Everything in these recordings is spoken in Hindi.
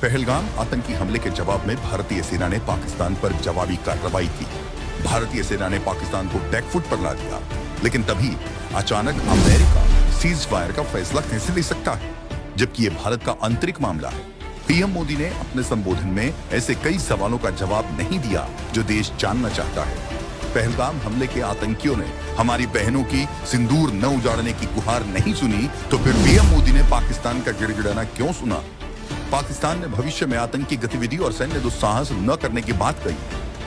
पहलगाम आतंकी हमले के जवाब में भारतीय सेना ने पाकिस्तान पर जवाबी कार्रवाई की। भारतीय सेना ने पाकिस्तान को बैकफुट पर ला दिया, लेकिन तभी अचानक अमेरिका सीज फायर का फैसला कैसे ले सकता है, जबकि ये भारत का आंतरिक मामला है। पीएम मोदी ने अपने संबोधन में ऐसे कई सवालों का जवाब नहीं दिया जो देश जानना चाहता है। पहलगाम हमले के आतंकियों ने हमारी बहनों की सिंदूर न उजाड़ने की गुहार नहीं सुनी, तो फिर पीएम मोदी ने पाकिस्तान का गिड़गिड़ाना क्यों सुना? पाकिस्तान ने भविष्य में आतंकी गतिविधि और सैन्य दुस्साहस न करने की बात कही,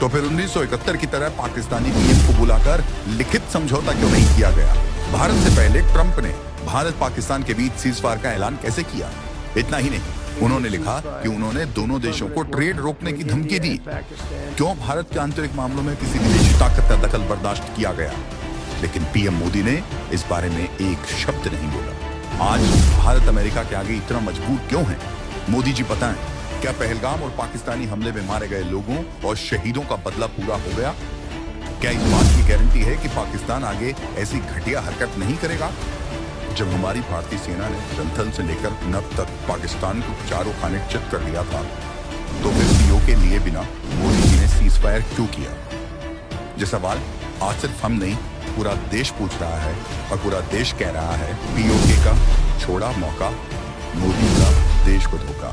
तो फिर 1971 की तरह पाकिस्तानी पीएम को बुलाकर लिखित समझौता क्यों नहीं किया गया? भारत से पहले ट्रंप ने भारत पाकिस्तान के बीच सीजफायर का ऐलान कैसे किया? इतना ही नहीं, उन्होंने लिखा कि उन्होंने दोनों देशों को ट्रेड रोकने की धमकी दी। क्यों भारत के आंतरिक मामलों में किसी विदेशी ताकत का दखल बर्दाश्त किया गया? लेकिन पीएम मोदी ने इस बारे में एक शब्द नहीं बोला। आज भारत अमेरिका के आगे इतना मजबूर क्यों है? मोदी जी बताएं, क्या पहलगाम और पाकिस्तानी हमले में मारे गए लोगों और शहीदों का बदला पूरा हो गया? क्या इस बात की गारंटी है कि पाकिस्तान आगे ऐसी घटिया हरकत नहीं करेगा? जब हमारी भारतीय सेना ने रंथल से लेकर नब तक पाकिस्तान को चारों खाने चित कर दिया था, तो फिर पीओ के लिए बिना मोदी जी ने सीज फायर क्यों किया? ये सवाल आज सिर्फ हम नहीं, पूरा देश पूछ रहा है, और पूरा देश कह रहा है पीओके का छोड़ा मौका, मोदी का देश को धोखा।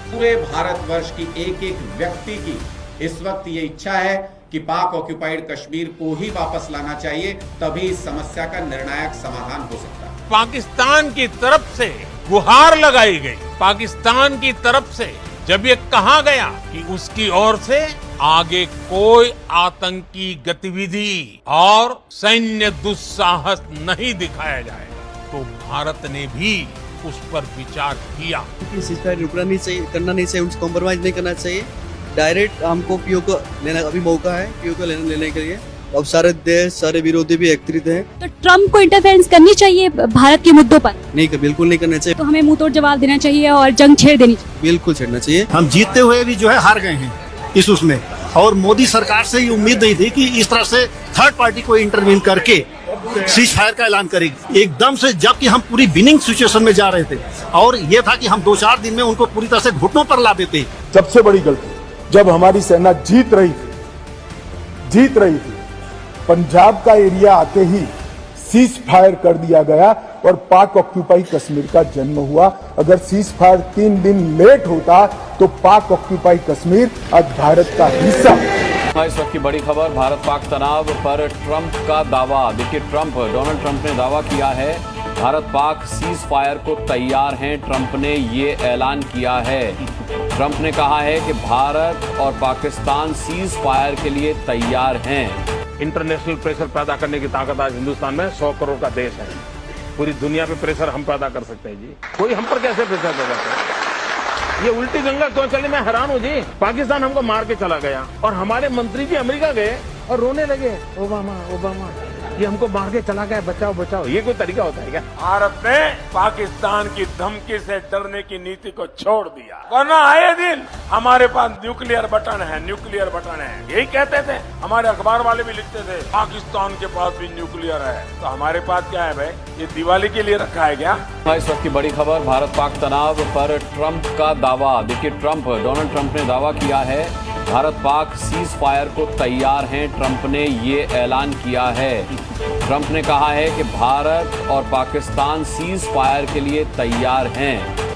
पूरे भारतवर्ष की एक एक व्यक्ति की इस वक्त ये इच्छा है कि पाक ऑक्युपाइड कश्मीर को ही वापस लाना चाहिए, तभी इस समस्या का निर्णायक समाधान हो सकता है। पाकिस्तान की तरफ से गुहार लगाई गई, पाकिस्तान की तरफ से जब ये कहा गया कि उसकी ओर से आगे कोई आतंकी गतिविधि और सैन्य दुस्साहस नहीं दिखाया जाएगा, तो भारत ने भी उस पर विचार किया। सीजफायर रुकना नहीं चाहिए, करना नहीं चाहिए, उनको कॉम्प्रोमाइज नहीं करना चाहिए। डायरेक्ट हमको पीओ को लेना अभी मौका है, पीओ को लेने के लिए। अब सारे देश, सारे विरोधी भी एकत्रित हैं। तो ट्रम्प को इंटरफेरेंस करनी चाहिए भारत के मुद्दों पर? नहीं, बिल्कुल नहीं करना चाहिए। तो हमें मुंह तोड़ जवाब देना चाहिए और जंग छेड़ देनी चाहिए। बिल्कुल छेड़ना चाहिए। हम जीतते हुए भी जो है हार गए हैं इस उसमें, और मोदी सरकार से ये उम्मीद नहीं थी कि इस तरह से थर्ड पार्टी को इंटरवीन करके सीज फायर का ऐलान करेगी एकदम से, जबकि हम पूरी विनिंग सिचुएशन में जा रहे थे, और ये था कि हम 2-4 दिन में उनको पूरी तरह से घुटनों पर ला देते। सबसे बड़ी गलती जब हमारी सेना जीत रही थी, पंजाब का एरिया आते ही सीज फायर कर दिया गया और पाक ऑक्यूपाई कश्मीर का जन्म हुआ। अगर सीज फायर 3 दिन लेट होता तो पाक ऑक्यूपाई कश्मीर आज भारत का हिस्सा। इस वक्त की बड़ी खबर, भारत पाक तनाव पर ट्रंप का दावा। देखिए, डोनाल्ड ट्रंप ने दावा किया है भारत पाक सीज फायर को तैयार हैं। ट्रंप ने ये ऐलान किया है। ट्रंप ने कहा है कि भारत और पाकिस्तान सीज फायर के लिए तैयार हैं। इंटरनेशनल प्रेशर पैदा करने की ताकत आज हिंदुस्तान में 100 करोड़ का देश है। पूरी दुनिया पे प्रेशर हम पैदा कर सकते हैं जी। कोई हम पर कैसे प्रेशर पैदा करे? ये उल्टी दंगा क्यों चले? मैं हैरान हूँ जी। पाकिस्तान हमको मार के चला गया और हमारे मंत्री जी अमेरिका गए और रोने लगे, ओबामा ये हमको मार के चला गया, बचाओ बचाओ। ये कोई तरीका होता है क्या? भारत ने पाकिस्तान की धमकी से डरने की नीति को छोड़ दिया, वरना आए दिन हमारे पास न्यूक्लियर बटन है। यही कहते थे, हमारे अखबार वाले भी लिखते थे पाकिस्तान के पास भी न्यूक्लियर है। तो हमारे पास क्या है भाई? ये दिवाली के लिए रखा है क्या? इस वक्त की बड़ी खबर, भारत पाक तनाव पर ट्रंप का दावा। देखिए, डोनाल्ड ट्रंप ने दावा किया है भारत पाक सीज फायर को तैयार हैं। ट्रंप ने ये ऐलान किया है। ट्रंप ने कहा है कि भारत और पाकिस्तान सीज फायर के लिए तैयार हैं।